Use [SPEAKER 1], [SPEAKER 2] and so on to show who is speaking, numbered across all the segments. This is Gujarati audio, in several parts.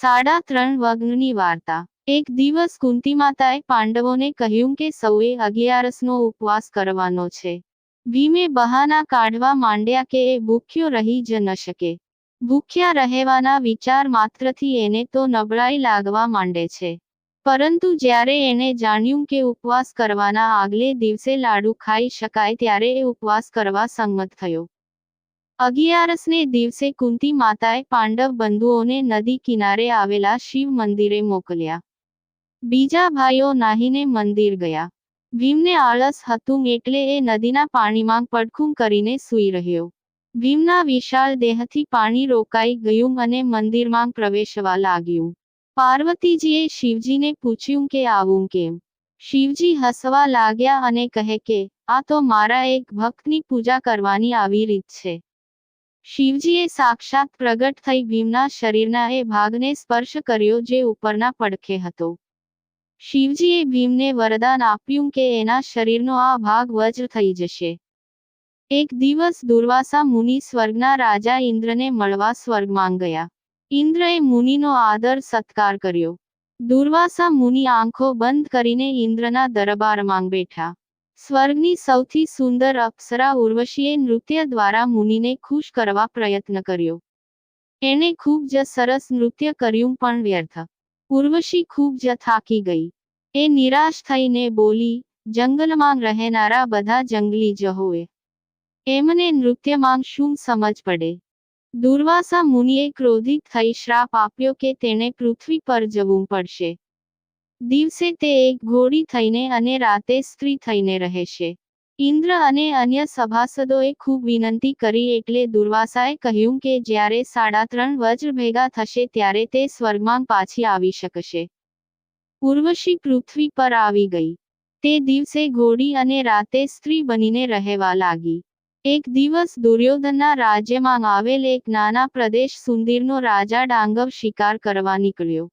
[SPEAKER 1] 3.5 વગ્નની વાર્તા। એક દિવસ કુંતી માતાએ પાંડવોને કહ્યું કે સૌએ 11નો ઉપવાસ કરવાનો છે। ભીમે બહાના કાઢવા માંડ્યા કે એ ભૂખ્યો રહી જ ન શકે। ભૂખ્યા રહેવાના વિચાર માત્રથી એને તો નબળાઈ લાગવા માંડે છે। પરંતુ જ્યારે એણે જાણ્યું કે ઉપવાસ કરવાના આગલે દિવસે લાડુ ખાઈ શકાય ત્યારે એ ઉપવાસ કરવા સંમત થયો। 11ને દિવસે કુંતી માતાએ પાંડવ બંધુઓને નદી કિનારે આવેલા શિવ મંદિરે મોકલ્યા। બીજા ભાઈઓ નાહીને મંદિર ગયા। ભીમને આળસ હતું એટલે એ નદીના પાણીમાં પડખું કરીને સૂઈ રહ્યો। ભીમના વિશાળ દેહથી પાણી રોકાઈ ગયું અને મંદિરમાં પ્રવેશવા લાગ્યું। પાર્વતીજીએ શિવજીને પૂછ્યું કે આવું કેમ? શિવજી હસવા લાગ્યા અને કહે કે આ તો મારા એક ભક્તની પૂજા કરવાની આવી રીત છે। શિવજીએ સાક્ષાત પ્રગટ થઈ ભીમના શરીરના એ ભાગને સ્પર્શ કર્યો જે ઉપરના પડખે હતો। શિવજીએ ભીમને વરદાન આપ્યું કે એના શરીરનો આ ભાગ વજ્ર થઈ જશે। એક દિવસ દુર્વાસા મુનિ સ્વર્ગના રાજા ઇન્દ્રને મળવા સ્વર્ગમાં ગયા। ઇન્દ્રએ મુનિનો આદર સત્કાર કર્યો। દુર્વાસા મુનિ આંખો બંધ કરીને ઇન્દ્રના દરબારમાં બેઠા। સ્વર્ગની સૌથી સુંદર અપ્સરા ઉર્વશીએ નૃત્ય દ્વારા મુનિને ખુશ કરવા પ્રયત્ન કર્યો। એણે ખૂબ જ સરસ નૃત્ય કર્યું પણ વ્યર્થ। ઉર્વશી ખૂબ જ થાકી ગઈ। એ નિરાશ થઈને બોલી, જંગલમાં રહેનારા બધા જંગલી જ હોય। એમને નૃત્યમાં શું સમજ પડે? દુર્વાસા મુનિએ ક્રોધિત થઈ શ્રાપ આપ્યો કે તેણે પૃથ્વી પર જવું પડશે। દિવસે તે એક ઘોડી થઈને અને રાતે સ્ત્રી થઈને રહેશે। ઇન્દ્ર અને અન્ય સભાસદોએ ખૂબ વિનંતી કરી એટલે દુર્વાસાએ કહ્યું કે જ્યારે 3.5 વજ્ર ભેગા થશે ત્યારે તે સ્વર્ગમાં પાછી આવી શકશે। ઉર્વશી પૃથ્વી પર આવી ગઈ। તે દિવસે ઘોડી અને રાતે સ્ત્રી બનીને રહેવા લાગી। એક દિવસ દુર્યોધનના રાજ્યમાં આવેલ એક નાના પ્રદેશ સુંદીરનો રાજા ડાંગવ શિકાર કરવા નીકળ્યો।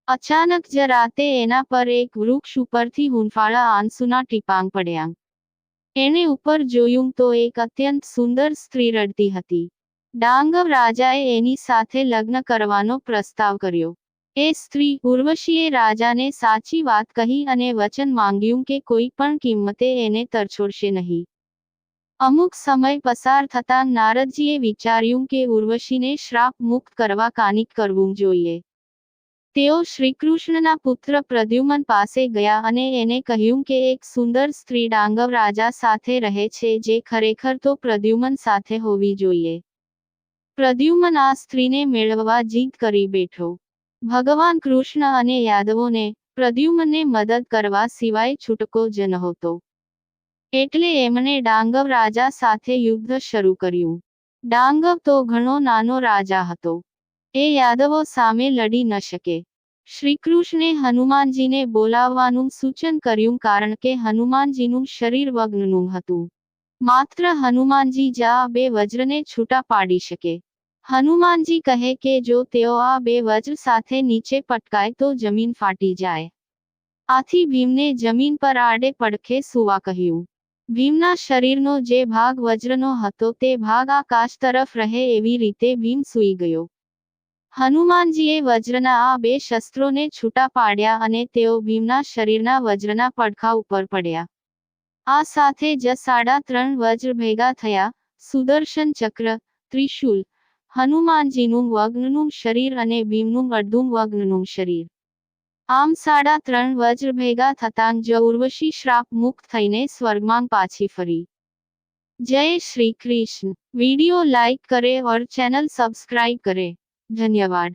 [SPEAKER 1] અચાનક જ રાતે એના પર એક વૃક્ષ ઉપરથી હૂંફાળા આંસુના ટીપાં પડ્યા। એણે ઉપર જોયું તો એક અત્યંત સુંદર સ્ત્રી રડતી હતી। ડાંગવ રાજાએ એની સાથે લગ્ન કરવાનો પ્રસ્તાવ કર્યો। એ સ્ત્રી ઉર્વશીએ રાજાને સાચી વાત કહી અને વચન માંગ્યું કે કોઈ પણ કિંમતે એને તરછોડશે નહીં। અમુક સમય પસાર થતાં નારદજીએ વિચાર્યું કે ઉર્વશીને શ્રાપ મુક્ત કરવા કાંઈક કરવું જોઈએ। તેઓ શ્રીકૃષ્ણના પુત્ર પ્રદ્યુમન પાસે ગયા અને એને કહ્યું કે એક સુંદર સ્ત્રી ડાંગવ રાજા સાથે રહે છે જે ખરેખર તો પ્રદ્યુમન સાથે હોવી જોઈએ। પ્રદ્યુમન આ સ્ત્રીને મેળવવા જીદ કરી બેઠો। ભગવાન કૃષ્ણ અને યાદવોને પ્રદ્યુમને મદદ કરવા સિવાય છૂટકો જ નહોતો। એટલે એમણે ડાંગવ રાજા સાથે યુદ્ધ શરૂ કર્યું। ડાંગવ તો ઘણો નાનો રાજા હતો। એ યાદવો સામે લડી ન શકે। શ્રીકૃષ્ણે હનુમાનજીને બોલાવવાનું સૂચન કર્યું કારણ કે હનુમાનજીનું શરીર વગ્નનું હતું। માત્ર હનુમાનજી જ આ 2 વજ્રને છૂટા પાડી શકે। હનુમાનજી કહે કે જો તેઓ આ 2 વજ્ર સાથે નીચે પટકાય તો જમીન ફાટી જાય। આથી ભીમને જમીન પર આડે પડખે સૂવા કહ્યું। ભીમના શરીરનો જે ભાગ વજ્રનો હતો તે ભાગ આકાશ તરફ રહે એવી રીતે ભીમ સૂઈ ગયો। હનુમાનજીએ વજ્રના આ 2 શસ્ત્રોને છૂટા પાડ્યા અને તેઓ ભીમના શરીરના વજ્રના પડખા ઉપર પડ્યા। આ સાથે જ 3.5 વજ્ર ભેગા થયા, સુદર્શન ચક્ર, ત્રિશૂલ, હનુમાનજીનું વગ્નનું શરીર અને ભીમનું અડધું વગ્નનું શરીર। આમ 3.5 વજ્ર ભેગા થતાં જ ઉર્વશી શ્રાપ મુક્ત થઈને સ્વર્ગમાં પાછી ફરી। જય શ્રી કૃષ્ણ। वीडियो लाइक करें और चैनल सब्सक्राइब करें। धन्यवाद।